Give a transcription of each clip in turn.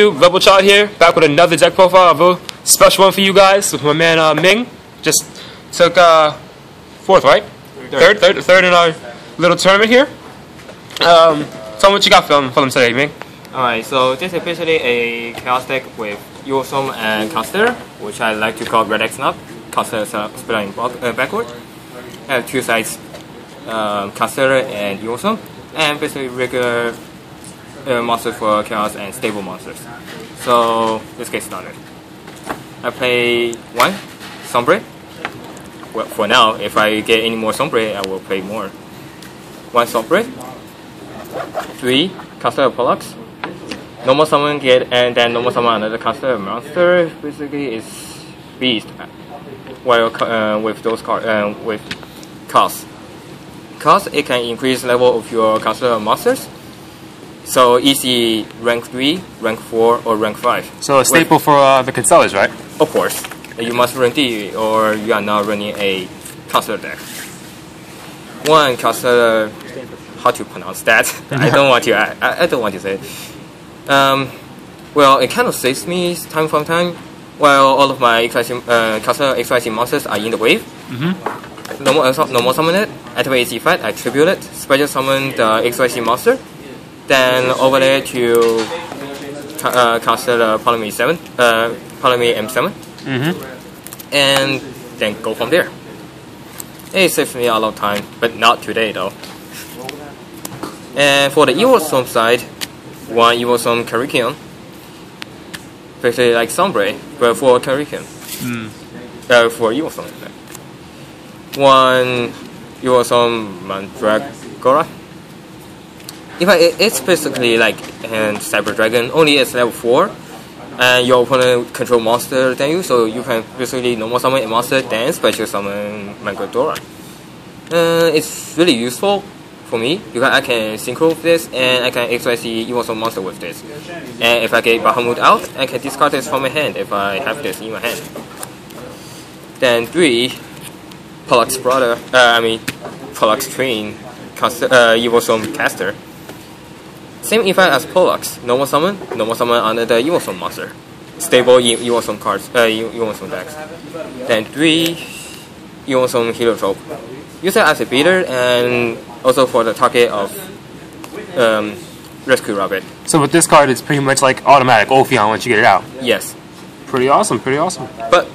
Rebel Child here, back with another deck profile of a special one for you guys with my man Ming. Just took fourth, right? Third in our little tournament here. Tell me what you got for them today, Ming. Alright, so this is basically a chaos deck with Evilswarm and Constellar, which I like to call Red X Knock. Constellar spelling backward. I have two sides, Constellar and Evilswarm, and basically regular monsters for chaos and stable monsters. So let's get started. I play one Sombre. Well, for now, if I get any more Sombre, I will play more. One Sombre, 3 Constellar Pollux. Normal summon and then normal summon another Constellar monster. Basically, is beast. While with those cards, with cost. Cost, it can increase level of your Constellar monsters. So easy rank 3, rank 4, or rank 5. So a staple for the Constellars, right? Of course. You must rank D or you are not running a Constellar deck. One Constellar, how to pronounce that? I don't want to say it. Well, it kind of saves me time from time while all of my Constellar XYZ monsters are in the wave. Normal summon it, activate its effect, I tribute it, special summon the XYZ monster. Then over there to Constellar Polemy M7, and then go from there. It saves me a lot of time, but not today though. And for the Evilswarm side, one Evilswarm Carrion, basically like Sombre, but for Carrion. For Evilswarm. One Evilswarm Mandragora. It's basically like Cyber Dragon, only it's level 4, and your opponent control monster than you, so you can basically normal summon a monster, then special summon Mandragora. It's really useful for me because I can synchro with this, and I can XYZ Evilswarm monster with this. And if I get Bahamut out, I can discard this from my hand if I have this in my hand. Then 3 Pollux brother, Pollux twin, Evilswarm caster. Same effect as Pollux, normal summon another Evilswarm monster. Stable Evilswarm cards, Evilswarm decks. Then 3 Evilswarm Heliotrope. Use it as a beater and also for the target of Rescue Rabbit. So with this card, it's pretty much like automatic Ophion once you get it out. Yes. Pretty awesome, pretty awesome. But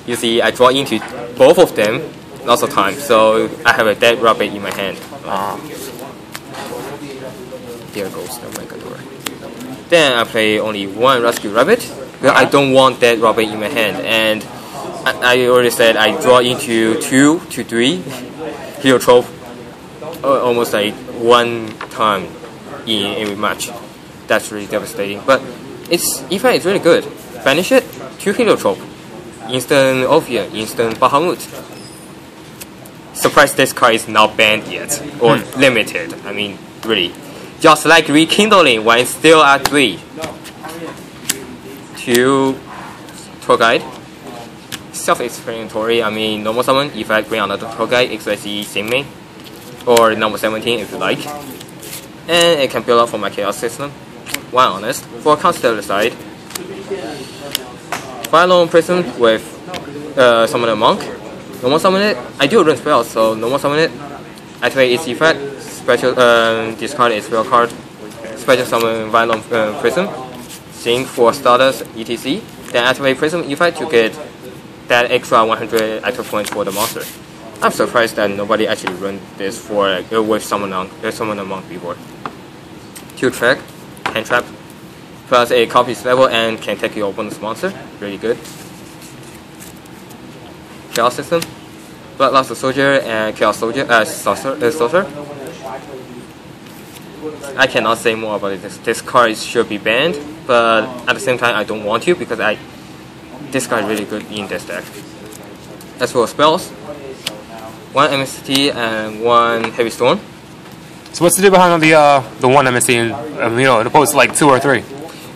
you see, I draw into both of them lots of times, so I have a dead rabbit in my hand. Here goes the Mandragora. Then I play only one Rescue Rabbit because I don't want that rabbit in my hand, and I already said I draw into 2 to 3 Heliotrope almost like one time in every match. That's really devastating. But its effect is really good. Banish it, 2 Heliotrope, instant Ophion, instant Bahamut. Surprised this card is not banned yet or limited. I mean, really. Just like Rekindling when it's still at 3. 2 Tour Guide. Self-explanatory, normal summon, effect, bring another Tour Guide, XYZ same main. Or number 17 if you like. And it can build up for my chaos system. One honest. For Constellar side, Fire Prism with summon a monk. Normal summon it. I do run spells, so normal summon it. Activate its effect. Special discard a spell card. Special summon Violent Prism. Sync for starters, etc. Then activate Prism effect to get that extra 100 active points for the monster. I'm surprised that nobody actually run this for with summon a monk before. 2 track, hand trap, plus a copy's level and can take your opponent's monster. Really good. Chaos system, Bloodlust Soldier and Chaos Soldier, Sorcerer. I cannot say more about it. This card should be banned, but at the same time I don't want to because this card is really good in this deck. As for spells, 1 MST and 1 Heavy Storm. So what's the deal behind the 1 MST and opposed to like 2 or 3?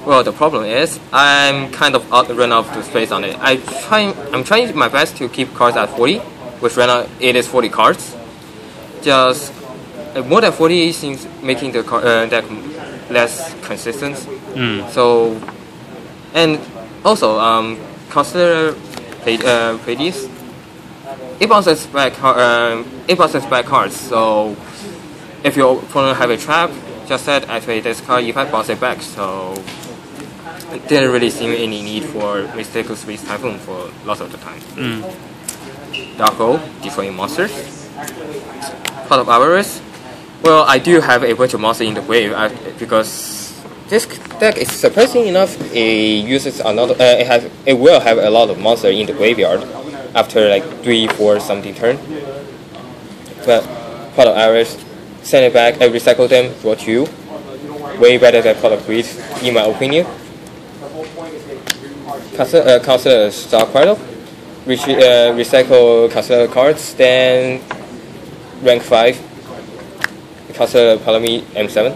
Well, the problem is I'm kind of run out of space on it. I'm trying my best to keep cards at 40, which right now it is 40 cards. Just more than 40 seems making the deck less consistent. So And also, Constellar Pleiades, it bounces back cards. So if your opponent have a trap, just set activate this card, you can bounce it back. So it didn't really seem any need for Mystical Space Typhoon for lots of the time. Dark Hole, destroying monsters. Pot of Avarice. Well, I do have a bunch of monsters in the grave because this deck is surprising enough. It uses another. It will have a lot of monsters in the graveyard after like 3-4 something turn. But Pot of Avarice, send it back, I recycle them, draw 2. Way better than Pot of Greed, in my opinion. Constellar Star Cradle. Recycle Constellar cards, then rank 5. Constellar Palami M7.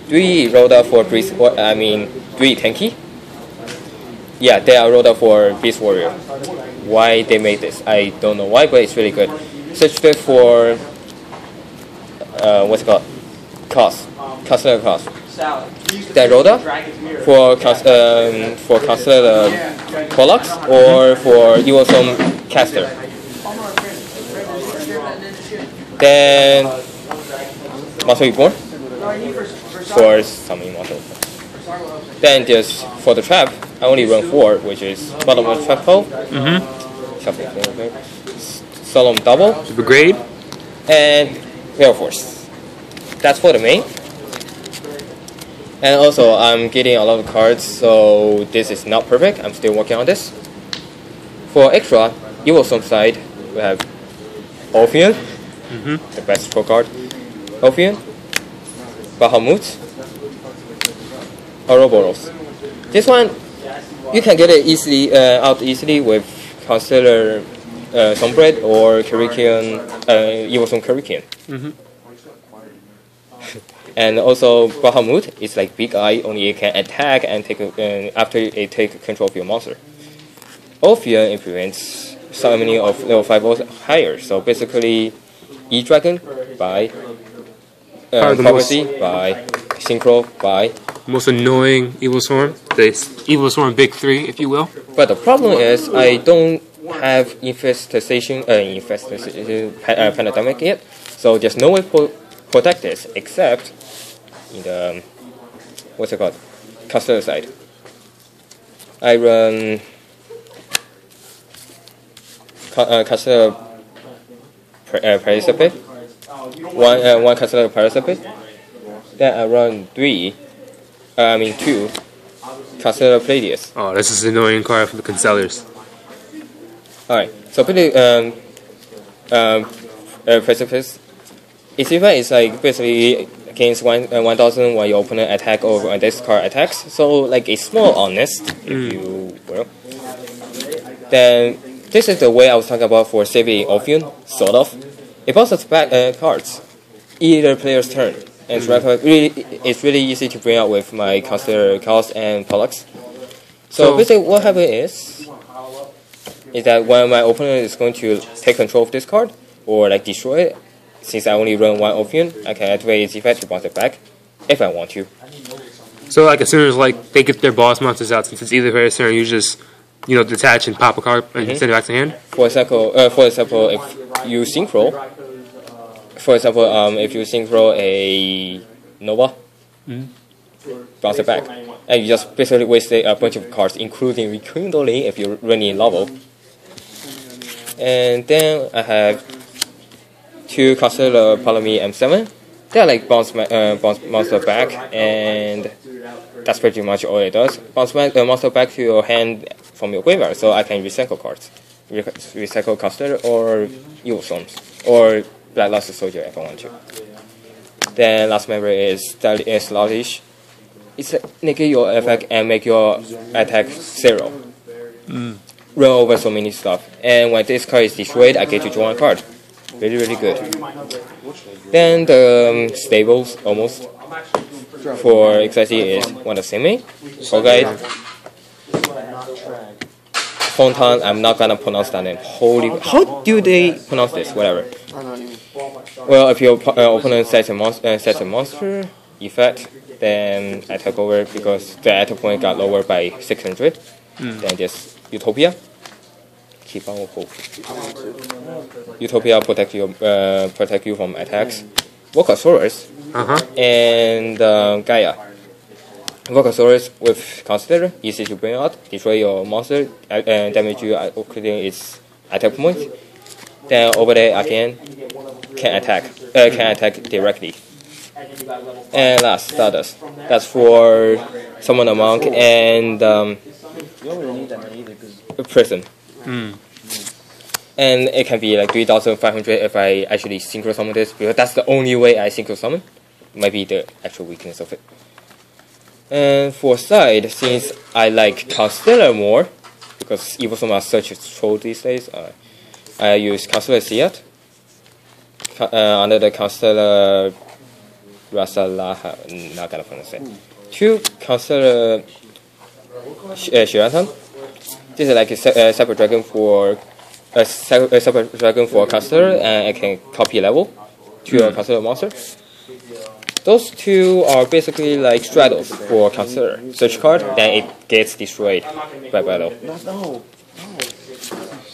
3 rolled up for Beast. 3 tanky. Yeah, they are rolled up for Beast Warrior. Why they made this, I don't know why, but it's really good. Search it for what's it called? Constellar Cost. Then rolled up for Constellar Pollux or for Evilswarm Caster. Then Monster Reborn for summoning Monster. Then just for the trap, I only run 4, which is bottom of trap hole. Solemn Double. Super grade. And Veil Force. That's for the main. And also, I'm getting a lot of cards, so this is not perfect. I'm still working on this. For extra, Evilswarm side, we have Ophion, the best pro card. Ophion, Bahamut, Ouroboros. This one, you can get it out easily with Constellar Sombred or Evilswarm Currican. And also Bahamut is like big eye, only it can attack and take after it take control of your monster. Ophion implements summoning of level 5 or higher. So basically, E-Dragon by Prophecy by Synchro by most annoying Evilswarm, the Evilswarm Big 3, if you will. But the problem is I don't have infestation pandemic yet, so there's no way to protect this except in the what's it called? Constellar side. I run Constellar Participate. One Constellar Participate. Then I run 2 Constellar Pleiades. Oh, this is an annoying card for the Constellars. Alright, so pretty Precipice. Its effect is like basically against 1000 when your opponent attack or when this card attacks. So like a small honest, if you will. Then this is the way I was talking about for saving Ophion, sort of. It bounces back cards, either player's turn. And it's really easy to bring out with my Constellar Chaos and Pollux. So basically what happens is that when my opponent is going to take control of this card or like destroy it, since I only run 1 Ophion, I can activate its effect to bounce it back if I want to. So like as soon as like they get their boss monsters out, since it's either very turn, you just detach and pop a card and send it back to hand. For example, if you synchro, if you synchro a Nova, bounce it back, and you just basically wasted a bunch of cards, including Rekindling if you're running level. And then I have 2 Constellar Palami M7. They're like bounce monster back, and that's pretty much all it does. Bounce monster back to your hand from your graveyard, so I can recycle cards. Recycle Constellar or Evilswarms, or Black Luster Soldier if I want to. Then last member is Sluggish. It's negate your effect and make your attack 0. Run over so many stuff. And when this card is destroyed, I get to draw 1 card. Really, really good. Then the stables almost for XIC is one of the same. Guide. Fontan, I'm not gonna pronounce that name. How do they pronounce this? Whatever. Well, if your opponent sets a monster, effect. Then I took over because the attack point got lowered by 600. Then just Utopia. Keep on hope. Utopia protect you from attacks. Volcasaurus and Gaia. Volcasaurus with Constellar, easy to bring out, destroy your monster, and damage you according its attack point. Then over there again, can attack directly. And last, Stardust. That's for summon a monk and prison. And it can be like 3,500 if I actually synchro summon this, because that's the only way I synchro summon. Might be the actual weakness of it. And for side, since I like Constellar more, because Evilswarm are such a troll these days, I use Constellar Siat under the Constellar Rasalaha, not gonna pronounce it. 2 Constellar Shiratan. This is like a separate dragon for Constellar, and I can copy level to a Constellar monster. Those 2 are basically like straddles for Constellar. Search card, then it gets destroyed by battle. No.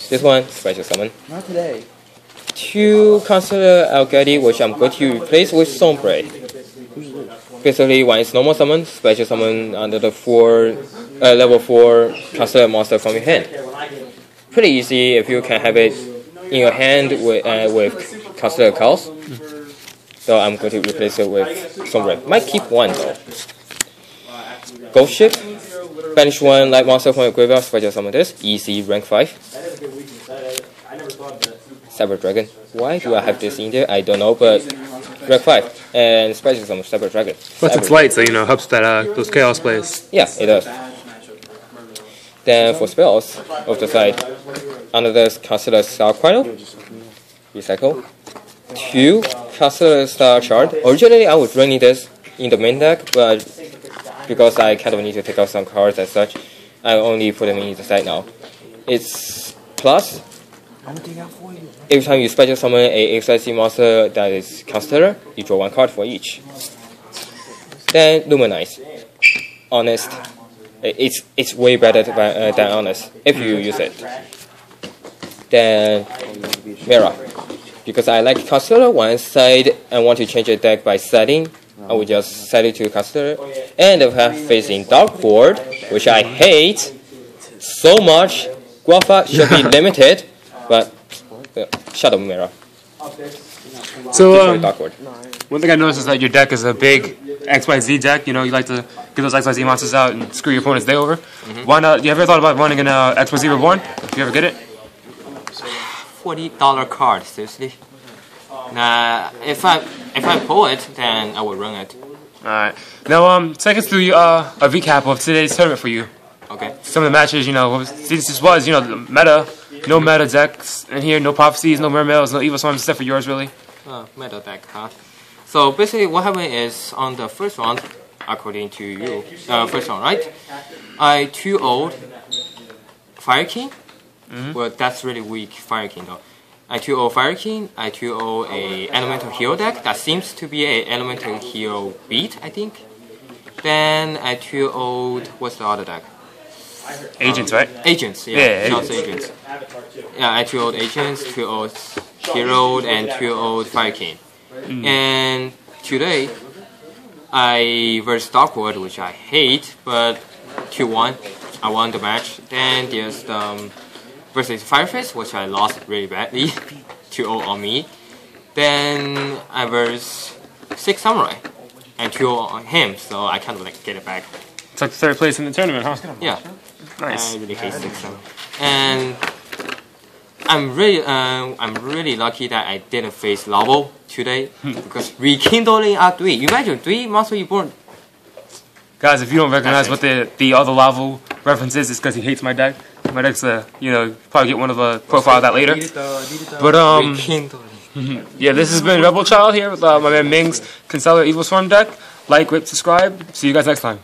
This one, special summon. Not today. 2 Constellar Algadi, which I'm going to replace with Sombre. Basically, when it's normal summon, special summon under the level 4 Constellar monster from your hand. Pretty easy if you can have it in your hand with Constellar Chaos. So I'm going to replace it with Sombre. Might keep 1 though. Ghost Ship. Banish 1 light monster from your graveyard, special summon this. Easy, rank 5. Cyber Dragon. Why do I have this in there? I don't know, but rank 5. And special summon Cyber Dragon. Plus it's light, so helps that those chaos plays. Yeah, it does. Then for spells, off the side, under the Constellar Star Quino, recycle. 2 Constellar Star Shard. Originally I was running this in the main deck, but because I kind of need to take out some cards as such, I only put them in the side now. It's plus. Every time you special summon a XIC monster that is Constellar, you draw 1 card for each. Then Luminize. Honest. It's way better than Honest if you use it. Then Mira. Because I like Constellar one side and want to change the deck by setting, I will just set it to Constellar. And if I'm facing Dark Board, which I hate so much, Guafa should be limited, but Shadow Mirror. So, Dark Board. one thing I noticed is that your deck is a big XYZ deck. You like to get those XYZ monsters out and screw your opponent's day over. Why not? You ever thought about running an XYZ Reborn? If you ever get it? $40 card, seriously. Nah, if I pull it, then I will run it. Alright. Now, take us through a recap of today's tournament for you. Okay. Some of the matches, this was, the meta. No meta decks in here, no prophecies, no mermails, no Evilswarm, except for yours, really. Meta deck, huh? So basically, what happened is on the first round, according to you, first round, right? I 2-0'd Fire King. Well, that's really weak Fire King though. I 2-0 Fire King. I 2-0 a Elemental Hero deck that seems to be a Elemental Hero beat, I think. Then I 2-0'd what's the other deck? Agents, right? Agents, yeah. Agents. Yeah, I 2-0'd Agents, 2-0'd Hero, and 2-0'd Fire King. And today, I versed Darkwood, which I hate, but 2-1. I won the match. Then there's versus Fireface, which I lost really badly, 2-0 on me. Then I versed 6 Samurai, and 2-0 on him, so I kind of get it back. It's like 3rd place in the tournament, huh? Yeah. Nice. I really hate 6 Samurai. And I'm really lucky that I didn't face Lavo today, because rekindling at 3. Imagine 3 Monster Reborn. Guys, if you don't recognize what the other Lavo reference is, it's because he hates my deck. My deck's probably get one of the profile of that later. But yeah, this has been Rebel Child here with my man Ming's Constellar Evilswarm deck. Like, rate, subscribe. See you guys next time.